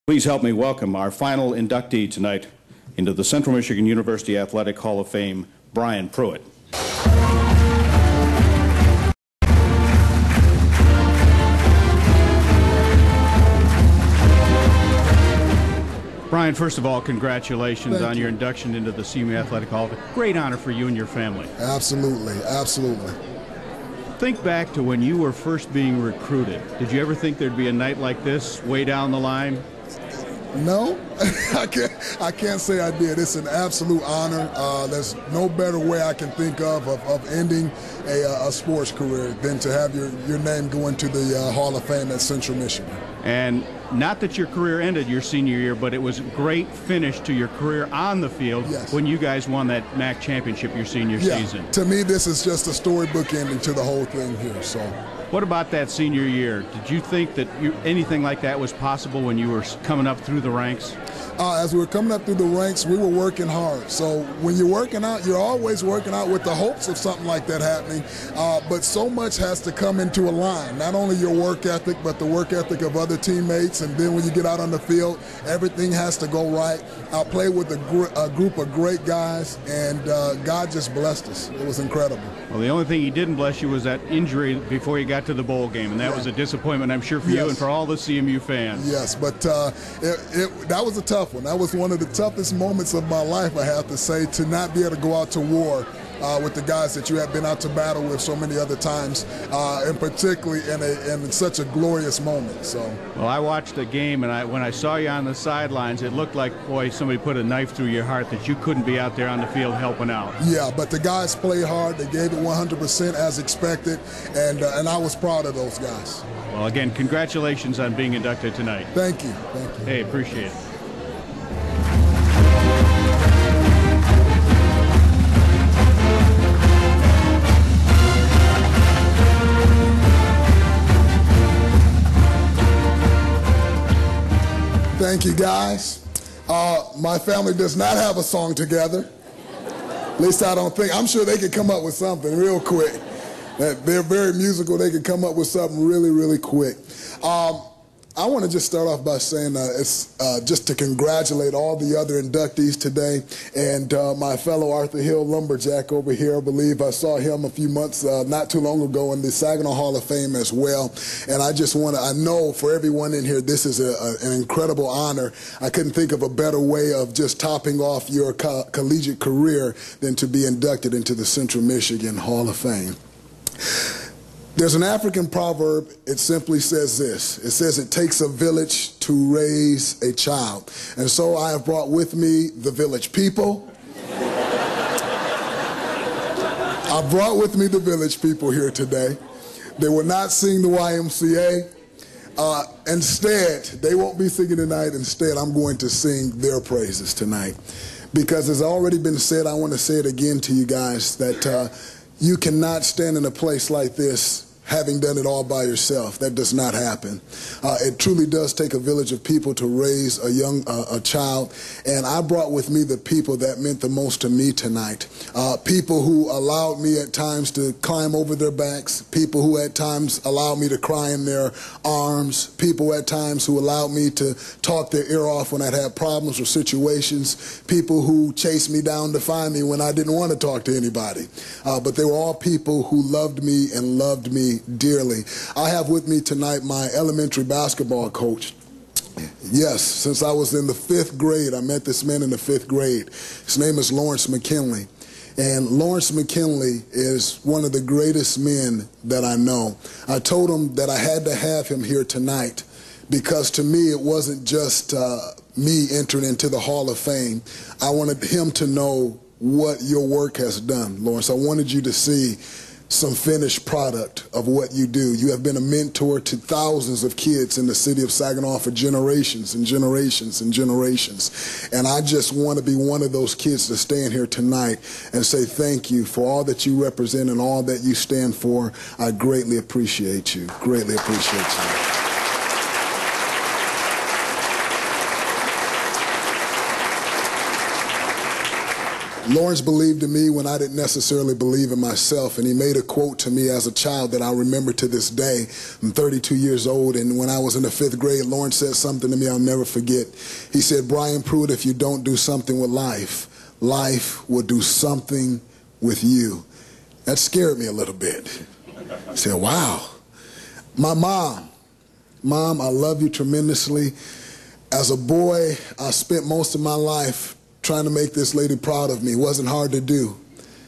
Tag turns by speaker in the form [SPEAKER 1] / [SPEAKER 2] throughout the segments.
[SPEAKER 1] Please help me welcome our final inductee tonight into the Central Michigan University Athletic Hall of Fame, Brian Pruitt. Brian, first of all, congratulations on your induction into the CMU Athletic Hall of Fame. Great honor for you and your family.
[SPEAKER 2] Absolutely, absolutely.
[SPEAKER 1] Think back to when you were first being recruited. Did you ever think there'd be a night like this way down the line?
[SPEAKER 2] No, I can't say I did. It's an absolute honor. There's no better way I can think of ending a sports career than to have your name go into the Hall of Fame at Central Michigan.
[SPEAKER 1] And not that your career ended your senior year, but it was a great finish to your career on the field when you guys won that MAC championship your senior season.
[SPEAKER 2] To me, this is just a storybook ending to the whole thing here. So.
[SPEAKER 1] What about that senior year? Did you think that anything like that was possible when you were coming up through the ranks?
[SPEAKER 2] As we were coming up through the ranks, we were working hard. So when you're working out, you're always working out with the hopes of something like that happening. But so much has to come into a line. Not only your work ethic, but the work ethic of other teammates. And then when you get out on the field, everything has to go right. I played with a group of great guys, and God just blessed us. It was incredible.
[SPEAKER 1] Well, the only thing he didn't bless you was that injury before you got to the bowl game, and that was a disappointment, I'm sure, for you and for all the CMU fans.
[SPEAKER 2] Yes, but that was a tough one. That was one of the toughest moments of my life, I have to say, to not be able to go out to war with the guys that you have been out to battle with so many other times, and particularly in such a glorious moment. So. Well,
[SPEAKER 1] I watched the game, and when I saw you on the sidelines, it looked like, boy, somebody put a knife through your heart that you couldn't be out there on the field helping out.
[SPEAKER 2] Yeah, but the guys played hard. They gave it 100% as expected, and I was proud of those guys.
[SPEAKER 1] Well, again, congratulations on being inducted tonight.
[SPEAKER 2] Thank you. Thank you.
[SPEAKER 1] Hey, appreciate it.
[SPEAKER 2] Thank you, guys. My family does not have a song together. At least I don't think. I'm sure they could come up with something real quick. They're very musical. They could come up with something really, really quick. I want to just start off by saying it's just to congratulate all the other inductees today, and my fellow Arthur Hill lumberjack over here. I believe I saw him a few months, not too long ago, in the Saginaw Hall of Fame as well. And I just want to, I know for everyone in here, this is an incredible honor. I couldn't think of a better way of just topping off your collegiate career than to be inducted into the Central Michigan Hall of Fame. There's an African proverb. It simply says this. It says it takes a village to raise a child. And so I have brought with me the village people. I brought with me the village people here today. They will not sing the YMCA. Instead, they won't be singing tonight. Instead, I'm going to sing their praises tonight. Because as already been said, I want to say it again to you guys, that you cannot stand in a place like this having done it all by yourself. That does not happen. It truly does take a village of people to raise a child, and I brought with me the people that meant the most to me tonight. People who allowed me at times to climb over their backs, people who at times allowed me to cry in their arms, people at times who allowed me to talk their ear off when I'd had problems or situations, people who chased me down to find me when I didn't want to talk to anybody. But they were all people who loved me and loved me dearly. I have with me tonight my elementary basketball coach. Yes, since I was in the 5th grade, I met this man in the 5th grade. His name is Lawrence McKinley. And Lawrence McKinley is one of the greatest men that I know. I told him that I had to have him here tonight because to me it wasn't just me entering into the Hall of Fame. I wanted him to know what your work has done, Lawrence. I wanted you to see some finished product of what you do. You have been a mentor to thousands of kids in the city of Saginaw for generations and generations and generations. And I just want to be one of those kids to stand here tonight and say thank you for all that you represent and all that you stand for. I greatly appreciate you. Greatly appreciate you. Lawrence believed in me when I didn't necessarily believe in myself, and he made a quote to me as a child that I remember to this day. I'm 32 years old, and when I was in the 5th grade, Lawrence said something to me I'll never forget. He said, "Brian Pruitt, if you don't do something with life, life will do something with you." That scared me a little bit. I said, wow. My mom, I love you tremendously. As a boy, I spent most of my life trying to make this lady proud of me. It wasn't hard to do.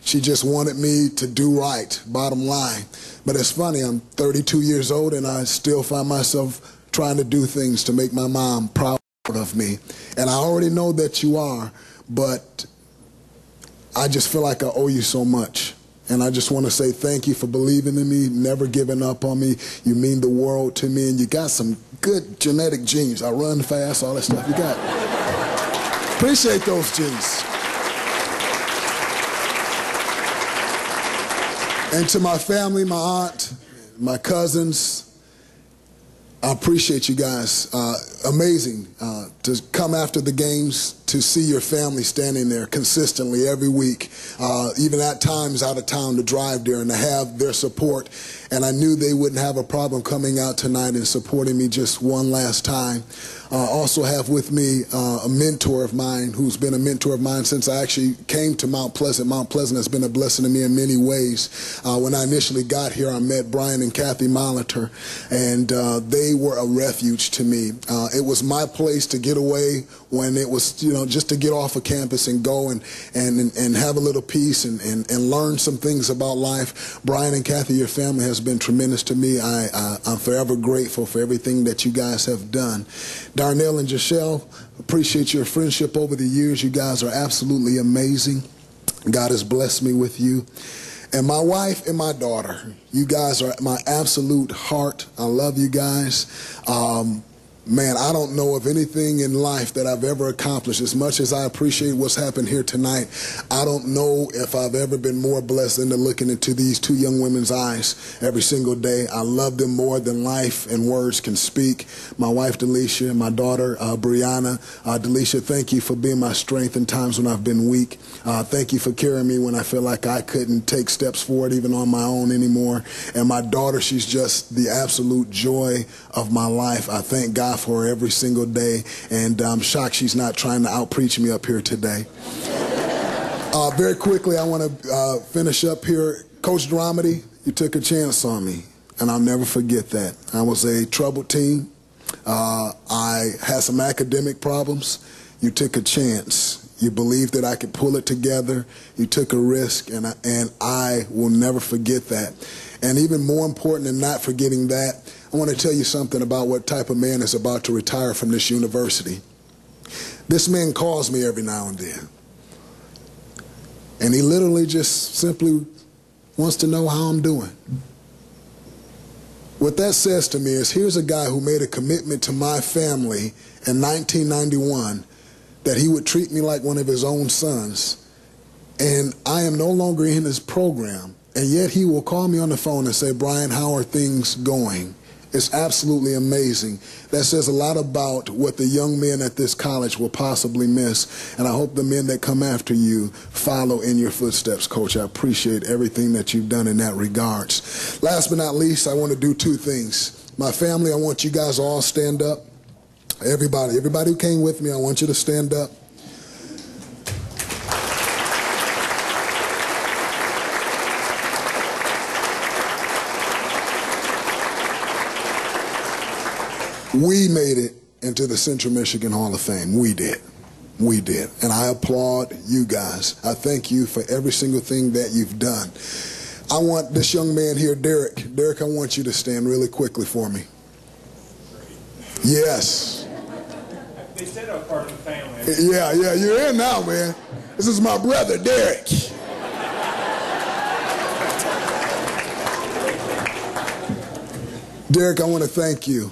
[SPEAKER 2] She just wanted me to do right, bottom line. But it's funny, I'm 32 years old and I still find myself trying to do things to make my mom proud of me. And I already know that you are, but I just feel like I owe you so much. And I just want to say thank you for believing in me, never giving up on me. You mean the world to me, and you got some good genetic genes. I run fast, all that stuff you got. Appreciate those genes. And to my family, my aunt, my cousins, I appreciate you guys. Amazing to come after the games, to see your family standing there consistently every week, even at times out of town, to drive there and to have their support. And I knew they wouldn't have a problem coming out tonight and supporting me just one last time. Also have with me a mentor of mine who's been a mentor of mine since I actually came to Mount Pleasant. Mount Pleasant has been a blessing to me in many ways. When I initially got here, I met Brian and Kathy Molitor, and they were a refuge to me. It was my place to get away when it was, just to get off of campus and go and have a little peace and learn some things about life. Brian and Kathy, your family has been tremendous to me. I'm forever grateful for everything that you guys have done. Darnell and Jachelle, appreciate your friendship over the years. You guys are absolutely amazing. God has blessed me with you. And my wife and my daughter, you guys are my absolute heart. I love you guys. Man, I don't know of anything in life that I've ever accomplished. As much as I appreciate what's happened here tonight, I don't know if I've ever been more blessed than to looking into these two young women's eyes every single day. I love them more than life and words can speak. My wife, Delisha, and my daughter, Brianna. Delisha, thank you for being my strength in times when I've been weak. Thank you for carrying me when I feel like I couldn't take steps forward even on my own anymore. And my daughter, she's just the absolute joy of my life. I thank God for her every single day, and I'm shocked she's not trying to out-preach me up here today. Very quickly, I want to finish up here. Coach Dramedy, you took a chance on me, and I'll never forget that. I was a troubled teen. I had some academic problems. You took a chance. You believed that I could pull it together. You took a risk, and I will never forget that. And even more important than not forgetting that, I want to tell you something about what type of man is about to retire from this university. This man calls me every now and then. And he literally just simply wants to know how I'm doing. What that says to me is, here's a guy who made a commitment to my family in 1991 that he would treat me like one of his own sons. And I am no longer in his program. And yet he will call me on the phone and say, "Brian, how are things going?" It's absolutely amazing. That says a lot about what the young men at this college will possibly miss. And I hope the men that come after you follow in your footsteps, Coach. I appreciate everything that you've done in that regards. Last but not least, I want to do two things. My family, I want you guys to all stand up. Everybody who came with me, I want you to stand up. We made it into the Central Michigan Hall of Fame. We did. We did. And I applaud you guys. I thank you for every single thing that you've done. I want this young man here, Derek. Derek, I want you to stand really quickly for me. Yes.
[SPEAKER 3] They said I'm part of the family.
[SPEAKER 2] Yeah, you're in now, man. This is my brother, Derek. Derek, I want to thank you.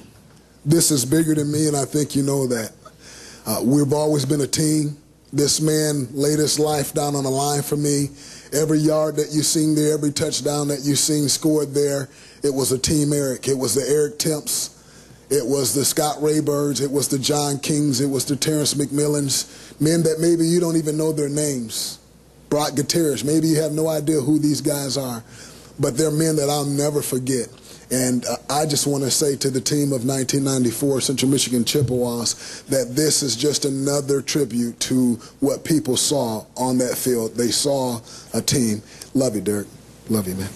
[SPEAKER 2] This is bigger than me, and I think you know that. We've always been a team. This man laid his life down on the line for me. Every yard that you seen there, every touchdown that you seen scored there, it was a Team Eric. It was the Eric Temps. It was the Scott Raybirds. It was the John Kings. It was the Terrence McMillans. Men that maybe you don't even know their names. Brock Gutierrez. Maybe you have no idea who these guys are, but they're men that I'll never forget. And I just want to say to the team of 1994 Central Michigan Chippewas that this is just another tribute to what people saw on that field. They saw a team. Love you, Dirk. Love you, man.